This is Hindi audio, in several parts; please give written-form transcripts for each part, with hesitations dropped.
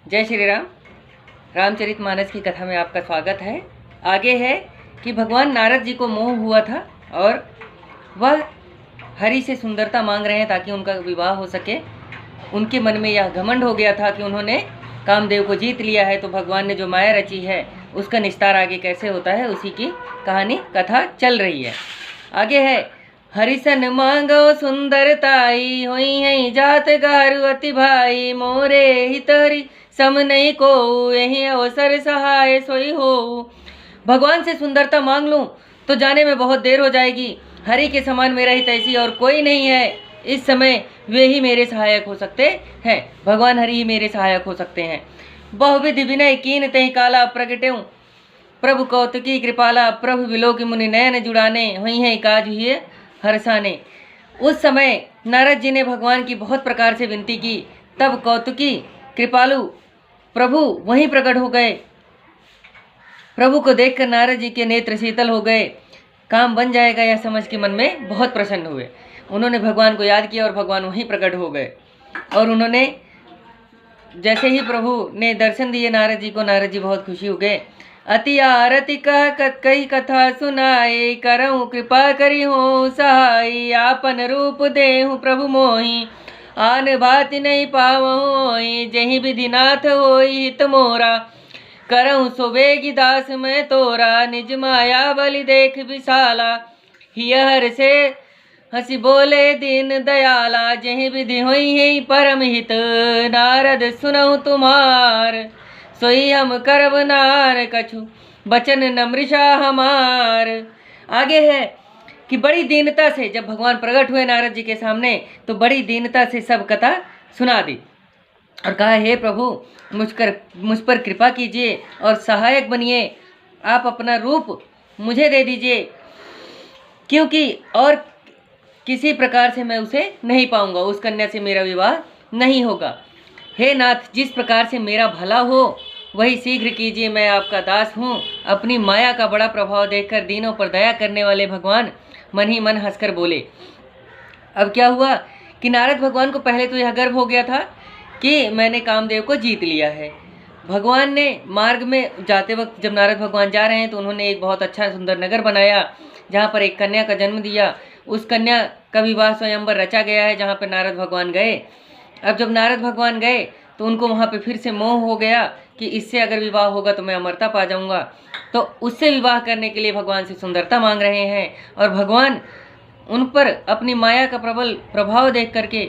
जय श्री राम। रामचरितमानस की कथा में आपका स्वागत है। आगे है कि भगवान नारद जी को मोह हुआ था और वह हरि से सुंदरता मांग रहे हैं ताकि उनका विवाह हो सके। उनके मन में यह घमंड हो गया था कि उन्होंने कामदेव को जीत लिया है, तो भगवान ने जो माया रची है उसका निस्तार आगे कैसे होता है उसी की कहानी कथा चल रही है। आगे है, हरिसन मांगो सुंदरताई होई है जात गारु अति भाई, मोरे हितरी सम नहीं को यही अवसर सहाय सोई हो। भगवान से सुंदरता मांग लूं तो जाने में बहुत देर हो जाएगी। हरि के समान मेरा हित ऐसी और कोई नहीं है। इस समय वे ही मेरे सहायक हो सकते हैं। भगवान हरि ही मेरे सहायक हो सकते हैं। बहुविधि विनय कीन तहि काला प्रगट्यूं, प्रभु कौतुकी कृपाला, प्रभु विलोक मुनि नयन जुड़ाने, वही है काज हुए हरसाने। उस समय नारद जी ने भगवान की बहुत प्रकार से विनती की, तब कौतुकी कृपालु प्रभु वहीं प्रकट हो गए। प्रभु को देखकर नारद जी के नेत्र शीतल हो गए। काम बन जाएगा यह समझ के मन में बहुत प्रसन्न हुए। उन्होंने भगवान को याद किया और भगवान वहीं प्रकट हो गए। और उन्होंने जैसे ही प्रभु ने दर्शन दिए नारद जी को, नारद जी बहुत खुशी हो गए। अति आरती कह कई कथा सुनाए, करऊँ कृपा करी हो सहाय, आपन रूप देहु प्रभु मोहि, आन भाति नहीं पावोई, जही विधिनाथ होई हित मोरा, करऊँ सुबेगी दास मैं तोरा, निज माया बलि देख विशाला, हियर से हंसी बोले दीन दयाला, जही विधि होई है परम हित, नारद सुनऊ तुम्हार, सोई हम करब नार कछु बचन नमृषा हमार। आगे है कि बड़ी दीनता से जब भगवान प्रकट हुए नारद जी के सामने तो बड़ी दीनता से सब कथा सुना दी और कहा, हे प्रभु मुझ पर कृपा कीजिए और सहायक बनिए। आप अपना रूप मुझे दे दीजिए, क्योंकि और किसी प्रकार से मैं उसे नहीं पाऊंगा, उस कन्या से मेरा विवाह नहीं होगा। हे नाथ, जिस प्रकार से मेरा भला हो वही शीघ्र कीजिए, मैं आपका दास हूँ। अपनी माया का बड़ा प्रभाव देखकर दीनों पर दया करने वाले भगवान मन ही मन हंसकर बोले। अब क्या हुआ कि नारद भगवान को पहले तो यह गर्व हो गया था कि मैंने कामदेव को जीत लिया है। भगवान ने मार्ग में जाते वक्त जब नारद भगवान जा रहे हैं तो उन्होंने एक बहुत अच्छा सुंदर नगर बनाया जहाँ पर एक कन्या का जन्म दिया। उस कन्या का विवाह स्वयंवर रचा गया है जहाँ पर नारद भगवान गए। अब जब नारद भगवान गए तो उनको वहाँ पे फिर से मोह हो गया कि इससे अगर विवाह होगा तो मैं अमरता पा जाऊँगा। तो उससे विवाह करने के लिए भगवान से सुंदरता मांग रहे हैं और भगवान उन पर अपनी माया का प्रबल प्रभाव देख करके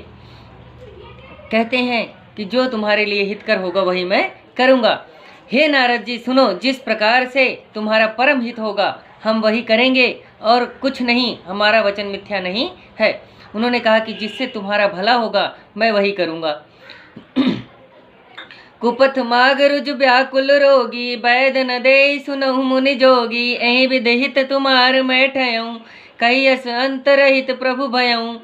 कहते हैं कि जो तुम्हारे लिए हितकर होगा वही मैं करूँगा। हे नारद जी सुनो, जिस प्रकार से तुम्हारा परम हित होगा हम वही करेंगे और कुछ नहीं, हमारा वचन मिथ्या नहीं है। उन्होंने कहा कि जिससे तुम्हारा भला होगा मैं वही करूँगा। कुपथ माग रुज व्याकुल रोगी, वैद न दे सुनहु मुनि जोगी, एहि विदहित तुम्हार मैं ठयऊँ, कही अस अंतरहित प्रभु भयऊँ,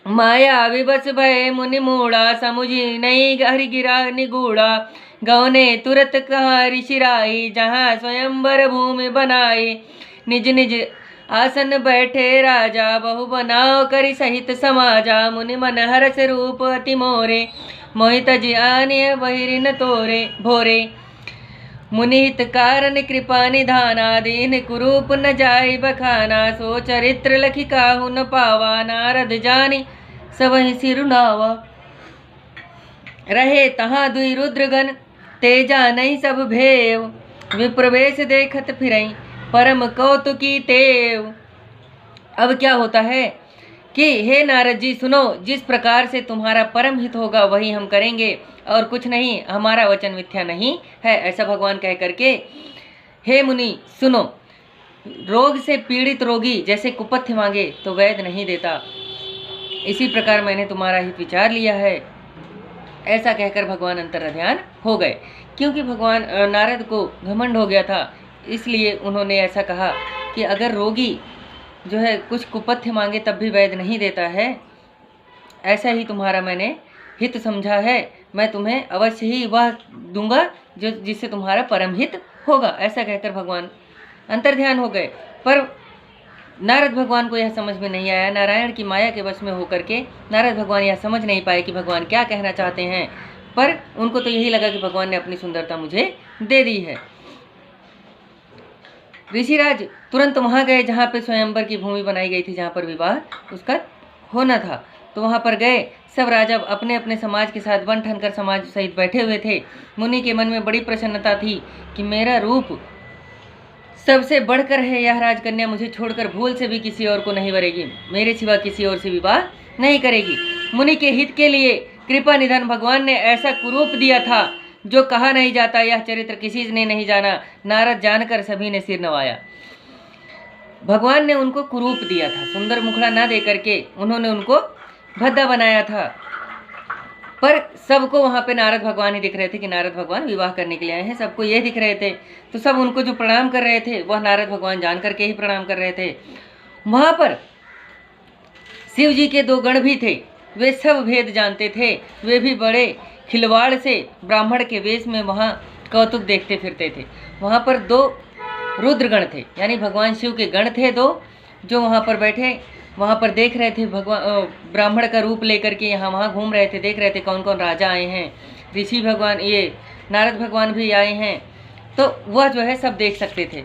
माया विवश भय मुनि मूढ़ा, समुझी नहीं हरि गिरा निगूढ़ा, गौने तुरत कहा ऋषिराई, जहाँ स्वयंवर भूमि बनाई, निज निज आसन बैठे राजा, बहु बनाओ करि सहित समाजा, मुनि मन हरस रूप अति मोरे, मोहित जी आने बहिरिन तोरे भोरे, मुनि हित कारण कृपा निधाना, दीन कुरूप न जाय बखाना, सो चरित्र लखि काहू न पावा, नारद जानी सबहि सिरुनावा, रहे तहाँ दुई रुद्रगण तेजा नहीं सब भेव, विप्रवेश देखत फिरई परम कौतुकी तेव। अब क्या होता है कि हे नारद जी सुनो, जिस प्रकार से तुम्हारा परम हित होगा वही हम करेंगे और कुछ नहीं, हमारा वचन मिथ्या नहीं है, ऐसा भगवान कह करके, हे मुनि सुनो, रोग से पीड़ित रोगी जैसे कुपथ्य मांगे तो वैद्य नहीं देता, इसी प्रकार मैंने तुम्हारा हित विचार लिया है। ऐसा कहकर भगवान अंतर्ध्यान हो गए। क्योंकि भगवान नारद को घमंड हो गया था, इसलिए उन्होंने ऐसा कहा कि अगर रोगी जो है कुछ कुपथ्य मांगे तब भी वैद्य नहीं देता है, ऐसा ही तुम्हारा मैंने हित समझा है, मैं तुम्हें अवश्य ही वह दूंगा जो जिससे तुम्हारा परम हित होगा। ऐसा कहकर भगवान अंतर्ध्यान हो गए। पर नारद भगवान को यह समझ में नहीं आया। नारायण की माया के वश में होकर के नारद भगवान यह समझ नहीं पाए कि भगवान क्या कहना चाहते हैं। पर उनको तो यही लगा कि भगवान ने अपनी सुंदरता मुझे दे दी है। ऋषिराज तुरंत वहाँ गए जहाँ पे स्वयंवर की भूमि बनाई गई थी, जहाँ पर विवाह उसका होना था। तो वहाँ पर गए, सब राजा अपने अपने समाज के साथ बन ठन कर समाज सहित बैठे हुए थे। मुनि के मन में बड़ी प्रसन्नता थी कि मेरा रूप सबसे बढ़कर है, यह राजकन्या मुझे छोड़कर भूल से भी किसी और को नहीं वरेगी, मेरे सिवा किसी और से विवाह नहीं करेगी। मुनि के हित के लिए कृपा निधन भगवान ने ऐसा कुरूप दिया था जो कहा नहीं जाता, यह चरित्र किसी ने नहीं जाना। नारद जानकर सभी ने सिर नवाया। भगवान ने उनको कुरूप दिया था, सुंदर मुखड़ा ना दे करके उन्होंने उनको भद्दा बनाया था। पर सबको वहाँ पे नारद भगवान ही दिख रहे थे कि नारद भगवान विवाह करने के लिए आए हैं, सबको ये दिख रहे थे। तो सब उनको जो प्रणाम कर रहे थे वह नारद भगवान जान करके ही प्रणाम कर रहे थे। वहाँ पर शिव जी के 2 गण भी थे, वे सब भेद जानते थे, वे भी बड़े खिलवाड़ से ब्राह्मण के वेश में वहाँ कौतुक देखते फिरते थे। वहाँ पर 2 रुद्रगण थे, यानी भगवान शिव के गण थे 2, जो वहाँ पर बैठे वहाँ पर देख रहे थे, भगवान ब्राह्मण का रूप लेकर के यहाँ वहाँ घूम रहे थे, देख रहे थे कौन कौन राजा आए हैं, ऋषि भगवान, ये नारद भगवान भी आए हैं। तो वह जो है सब देख सकते थे।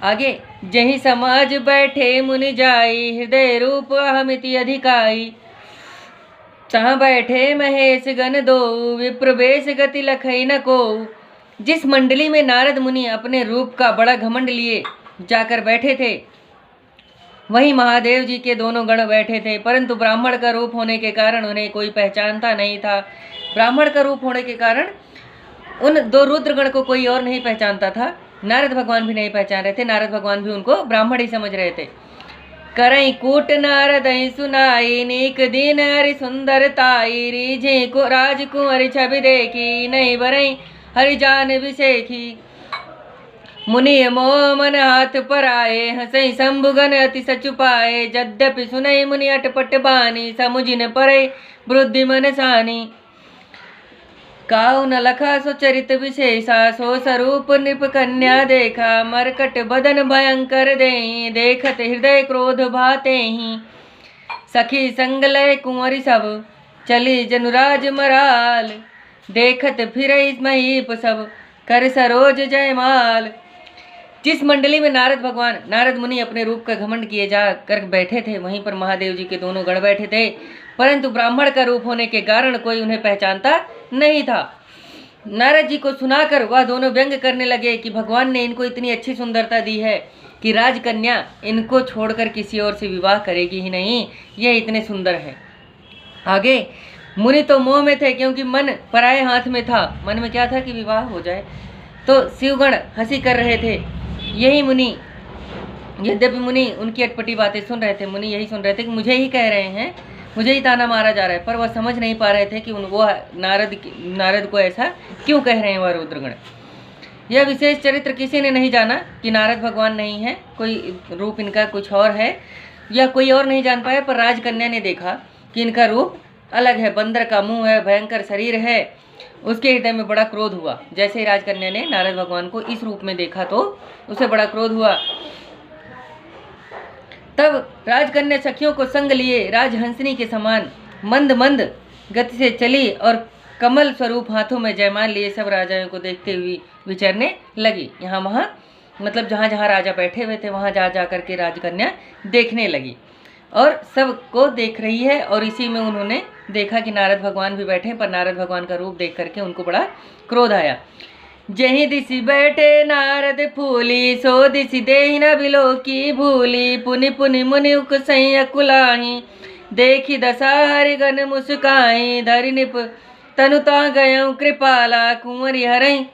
आगे, जही समाज बैठे मुनि जाई, हृदय रूप अहमिति अधिकाई, तहाँ बैठे महेश गण 2, विप्र वेश गति लखई न को। जिस मंडली में नारद मुनि अपने रूप का बड़ा घमंड लिए जाकर बैठे थे, वहीं महादेव जी के 2 गण बैठे थे, परंतु ब्राह्मण का रूप होने के कारण उन्हें कोई पहचानता नहीं था। ब्राह्मण का रूप होने के कारण उन 2 रुद्रगण को कोई और नहीं पहचानता था, नारद भगवान भी नहीं पहचान रहे थे, नारद भगवान भी उनको ब्राह्मण ही समझ रहे थे। करई कूट नारद सुनाई, नीक दिन हरि सुंदरताई, रीझे को राजकुंवर छवि देखी, नहीं बरई हरि जान विशेखी। मुनि मोह मन हाथ पर आए, हंसई शंभुगन अति सचुपाए, यद्यपि सुनई मुनि अटपट बानी, समुझिन परे बुद्धि मन सानी। काऊ न लखा सो चरित विशेषा, सो स्वरूप नृप कन्या देखा, मरकट बदन भयंकर देहि, देखत हृदय क्रोध भाते ही। सखी संग लय कुंवरी सब, चली जनुराज मराल, देखत फिरई महीप सब, कर सरोज जयमाल। जिस मंडली में नारद मुनि अपने रूप का घमंड किए जा कर बैठे थे, वहीं पर महादेव जी के 2 गण बैठे थे, परंतु ब्राह्मण का रूप होने के कारण कोई उन्हें पहचानता नहीं था। नारद जी को सुनाकर वह दोनों व्यंग करने लगे कि भगवान ने इनको इतनी अच्छी सुंदरता दी है कि राजकन्या इनको छोड़कर किसी और से विवाह करेगी ही नहीं, यह इतने सुंदर है। आगे, मुनि तो मोह में थे क्योंकि मन पराये हाथ में था, मन में क्या था कि विवाह हो जाए। तो शिवगण हंसी कर रहे थे। यही मुनि, यद्यपि मुनि उनकी अटपटी बातें सुन रहे थे, मुनि यही सुन रहे थे कि मुझे ही कह रहे हैं, मुझे ही ताना मारा जा रहा है, पर वह समझ नहीं पा रहे थे कि वो नारद को ऐसा क्यों कह रहे हैं वह रुद्रगण। यह विशेष चरित्र किसी ने नहीं जाना कि नारद भगवान नहीं है, कोई रूप इनका कुछ और है, या कोई और नहीं जान पाया। पर राजकन्या ने देखा कि इनका रूप अलग है, बंदर का मुंह है, भयंकर शरीर है। उसके हृदय में बड़ा क्रोध हुआ। जैसे ही राजकन्या ने नारद भगवान को इस रूप में देखा तो उसे बड़ा क्रोध हुआ। तब राजकन्या सखियों को संग लिए राजहंसनी के समान मंद मंद गति से चली और कमल स्वरूप हाथों में जयमाल लिए सब राजाओं को देखते हुए विचरने लगी। यहाँ वहाँ मतलब जहाँ जहाँ राजा बैठे हुए थे वहाँ जा जा करके राजकन्या देखने लगी और सबको देख रही है। और इसी में उन्होंने देखा कि नारद भगवान भी बैठे, पर नारद भगवान का रूप देख करके उनको बड़ा क्रोध आया। जहीं दिशि बैठे नारद फूली, सो दिशि देहि न बिलो की भूली, पुनि पुनि मुनि उकसई अकुलाही, देखी दशा हरिगन मुस्काई, धरि निप तनुता गयऊ कृपाला, कुंवरी हरई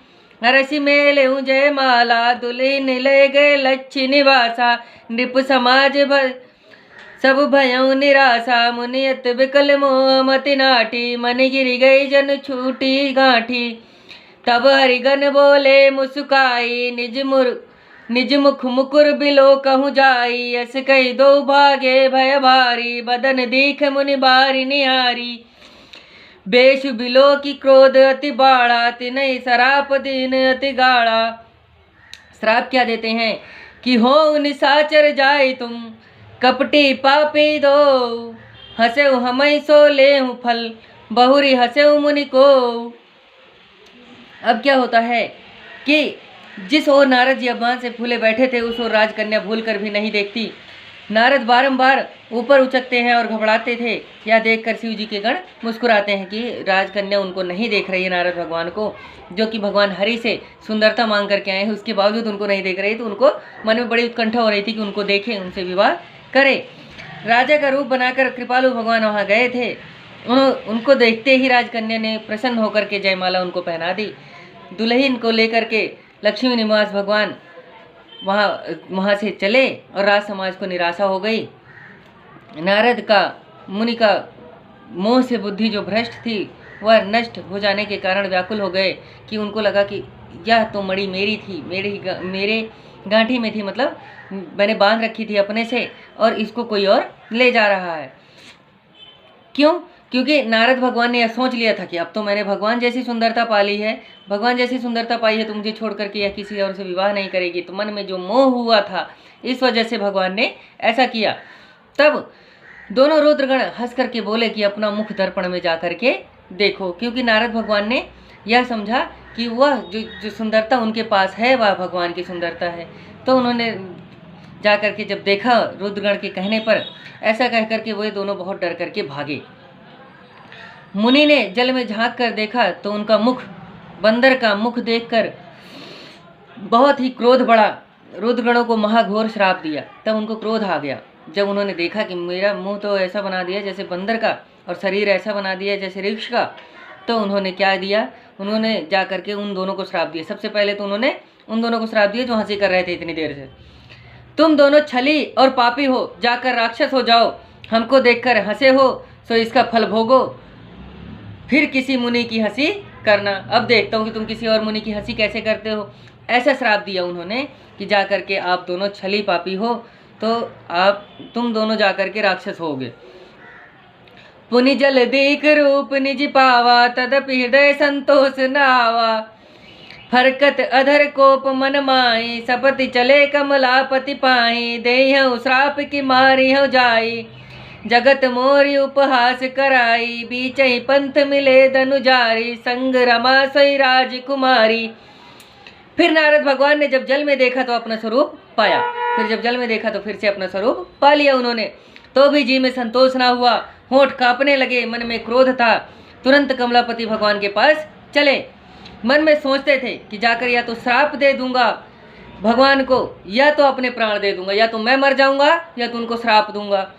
हरसि मेले जय माला, दुल्ही ले गए लक्ष्य निवासा, नृप समाज सब भयऊ निराशा, मुनियत विकल मोह मति नाटी, मन गिरी गई जन छूटी गांठी, तब हरिगन बोले मुस्काई, निज मुख मुकुर बिलो कहूँ जाई, यस कही दो भागे भय भारी, बदन दीख मुनि बारी निहारी, बेश बिलो की क्रोध अति बाड़ा, तिनहि सराप दिन अति गाढ़ा। श्राप क्या देते हैं कि हो निशाचर जाए तुम, कपटी पापी दो, हंसे हमई सो ले फल, बहुरी हंसे मुनि को। अब क्या होता है कि जिस ओर नारद जी अभिमान से फूले बैठे थे उस ओर राजकन्या भूल कर भी नहीं देखती। नारद बारंबार ऊपर उचकते हैं और घबराते थे। यह देखकर शिव जी के गण मुस्कुराते हैं कि राजकन्या उनको नहीं देख रही है, नारद भगवान को, जो कि भगवान हरि से सुंदरता मांग करके आए हैं, उसके बावजूद उनको नहीं देख रही। तो उनको मन में बड़ी उत्कंठा हो रही थी कि उनको देखें, उनसे विवाह करे। राजा का रूप बनाकर कृपालु भगवान वहाँ गए थे। उनको देखते ही राजकन्या ने प्रसन्न होकर के जयमाला उनको पहना दी। दुल्हन को लेकर के लक्ष्मी निवास भगवान वहाँ से चले और राज समाज को निराशा हो गई। नारद का मुनि का मोह से बुद्धि जो भ्रष्ट थी वह नष्ट हो जाने के कारण व्याकुल हो गए कि उनको लगा कि यह तो मणि मेरी थी, मेरे गांठी में थी, मतलब मैंने बांध रखी थी अपने से, और इसको कोई और ले जा रहा है। क्यों? क्योंकि नारद भगवान ने यह सोच लिया था कि अब तो मैंने भगवान जैसी सुंदरता पाली है, भगवान जैसी सुंदरता पाई है, तो मुझे छोड़ करके यह किसी और से विवाह नहीं करेगी। तो मन में जो मोह हुआ था, इस वजह से भगवान ने ऐसा किया। तब दोनों रुद्रगण हंस करके बोले कि अपना मुख दर्पण में जा करके देखो, क्योंकि नारद भगवान ने यह समझा कि वह जो सुंदरता उनके पास है वह भगवान की सुंदरता है। तो उन्होंने जा करके जब देखा रुद्रगण के कहने पर, ऐसा कह करके वे दोनों बहुत डर करके भागे। मुनि ने जल में झांक कर देखा तो उनका मुख, बंदर का मुख देखकर बहुत ही क्रोध बढ़ा। रुद्रगणों को महाघोर श्राप दिया। तब उनको क्रोध आ गया जब उन्होंने देखा कि मेरा मुंह तो ऐसा बना दिया जैसे बंदर का और शरीर ऐसा बना दिया जैसे ऋक्ष का। तो उन्होंने क्या दिया, उन्होंने जा करके उन दोनों को श्राप दिया। सबसे पहले तो उन्होंने उन दोनों को श्राप दिया जो हंसी कर रहे थे इतनी देर से। तुम दोनों छली और पापी हो, जाकर राक्षस हो जाओ। हमको देखकर हंसे हो सो इसका फल भोगो, फिर किसी मुनि की हंसी करना। अब देखता हूँ कि तुम किसी और मुनि की हंसी कैसे करते हो। ऐसा श्राप दिया उन्होंने कि जा करके आप दोनों छली पापी हो, तो तुम दोनों जा करके राक्षस होगे। पुनि जल देख रूप निज पावा, तदपि हृदय संतोष नावा। फरकत अधर कोप मन माई, सपति चले कमलापति पाई। देहु श्राप की मारी हो जाई, जगत मोरी उपहास कराई। बीचई पंथ मिले धनुजारी, संग रमा सोई राजकुमारी। फिर नारद भगवान ने जब जल में देखा तो अपना स्वरूप पाया। फिर जब जल में देखा तो फिर से अपना स्वरूप पा लिया उन्होंने। तो भी जी में संतोष ना हुआ, होंठ कांपने लगे, मन में क्रोध था। तुरंत कमलापति भगवान के पास चले। मन में सोचते थे कि जाकर या तो श्राप दे दूंगा भगवान को, या तो अपने प्राण दे दूंगा, या तो मैं मर जाऊंगा या तो उनको श्राप दूंगा।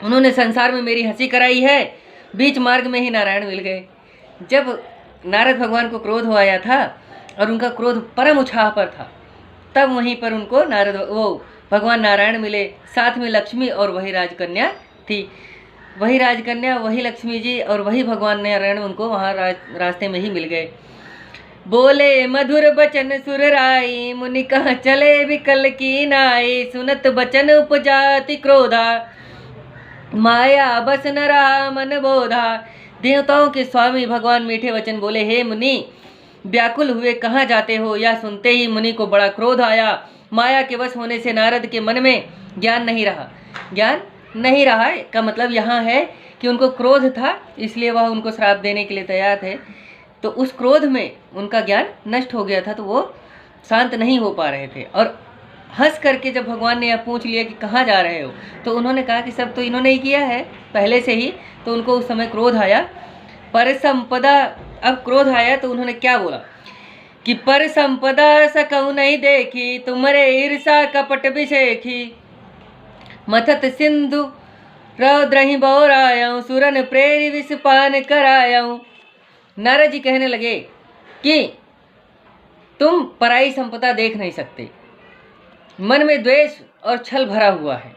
उन्होंने संसार में मेरी हंसी कराई है। बीच मार्ग में ही नारायण मिल गए। जब नारद भगवान को क्रोध हो आया था और उनका क्रोध परम उत्साह पर था, तब वहीं पर उनको भगवान नारायण मिले। साथ में लक्ष्मी और वही राजकन्या थी। वही राजकन्या, वही लक्ष्मी जी और वही भगवान नारायण उनको वहाँ रास्ते में ही मिल गए। बोले मधुर बचन सुर राई, मुनि कहाँ चले विकल की नाई। सुनत बचन उपजाति क्रोधा, माया बस न रहा मन बोधा। देवताओं के स्वामी भगवान मीठे वचन बोले, हे मुनि, व्याकुल हुए कहाँ जाते हो। यह सुनते ही मुनि को बड़ा क्रोध आया। माया के वश होने से नारद के मन में ज्ञान नहीं रहा। ज्ञान नहीं रहा का मतलब यहाँ है कि उनको क्रोध था, इसलिए वह उनको श्राप देने के लिए तैयार थे। तो उस क्रोध में उनका ज्ञान नष्ट हो गया था, तो वो शांत नहीं हो पा रहे थे। और हंस करके जब भगवान ने यह पूछ लिया कि कहाँ जा रहे हो, तो उन्होंने कहा कि सब तो इन्होंने ही किया है पहले से ही। तो उनको उस समय क्रोध आया। पर संपदा, अब क्रोध आया तो उन्होंने क्या बोला कि पर संपदा सकऊ नहीं देखी, तुम्हारे ईर्षा कपट विषेखी। मथत सिंधु रौद्रहि बौरायऊँ, सुरन प्रेरी विषपान करायऊँ। नारद जी कहने लगे कि तुम पराई संपदा देख नहीं सकते, मन में द्वेष और छल भरा हुआ है।